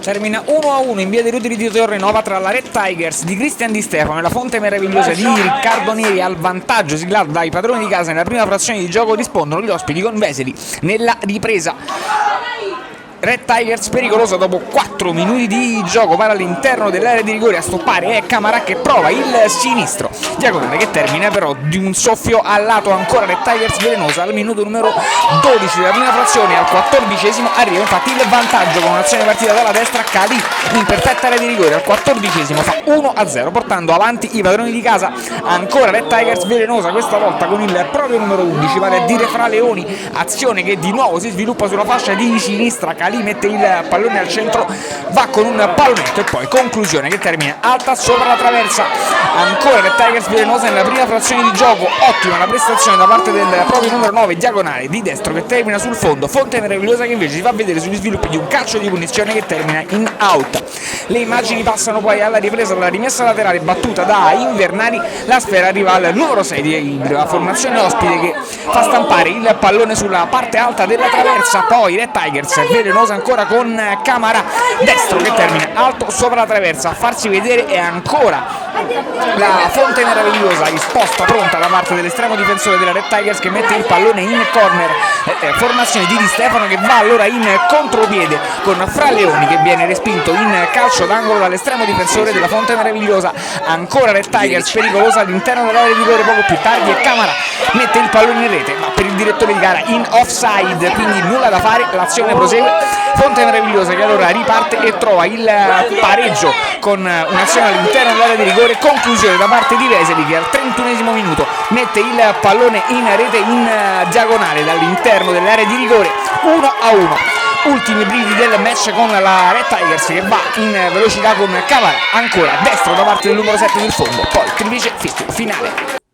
Termina 1-1 in via dei Ruderi di Torrenova tra la Red Tigers di Cristian Di Stefano e la Fonte Meravigliosa di Riccardo Neri. Al vantaggio siglato dai padroni di casa nella prima frazione di gioco rispondono gli ospiti con Veseli nella ripresa. Red Tigers pericolosa dopo 4 minuti di gioco, para all'interno dell'area di rigore. A stoppare è Camara che prova il sinistro diagonale che termina però di un soffio al lato. Ancora Red Tigers velenosa al minuto numero 12 della prima frazione. Al 14esimo arriva infatti il vantaggio con un'azione partita dalla destra. Cali in perfetta area di rigore al 14esimo fa 1-0 portando avanti i padroni di casa. Ancora Red Tigers velenosa, questa volta con il proprio numero 11, vale a dire Fra Leoni. Azione che di nuovo si sviluppa sulla fascia di sinistra. Cali mette il pallone al centro, va con un pallonetto e poi conclusione che termina alta sopra la traversa. Ancora Red Tigers velenosa nella prima frazione di gioco. Ottima la prestazione da parte del proprio numero 9 diagonale di destro che termina sul fondo. Fonte Meravigliosa che invece si fa vedere sugli sviluppi di un calcio di punizione che termina in out. Le immagini passano poi alla ripresa della rimessa laterale battuta da Invernari. La sfera arriva al numero 6 di Ibra, la formazione ospite che fa stampare il pallone sulla parte alta della traversa. Poi Red Tigers velenosa ancora con Camara destro che termina alto sopra la traversa. A farsi vedere è ancora la Fonte Meravigliosa, risposta pronta da parte dell'estremo difensore della Red Tigers che mette il pallone in corner. Formazione di Di Stefano che va allora in contropiede con Fra Leoni che viene respinto in calcio d'angolo dall'estremo difensore della Fonte Meravigliosa. Ancora Red Tigers pericolosa all'interno dell'area di rigore poco più tardi e Camara mette il pallone in rete, ma per il direttore di gara in offside, quindi nulla da fare, l'azione prosegue. Fonte Meravigliosa che allora riparte e trova il pareggio con un'azione all'interno dell'area di rigore. Conclusione da parte di Veseli che al 31esimo minuto mette il pallone in rete in diagonale dall'interno dell'area di rigore. 1-1. Ultimi brividi del match con la Red Tigers che va in velocità con Camara ancora destro da parte del numero 7 del fondo, poi triplice fischio finale.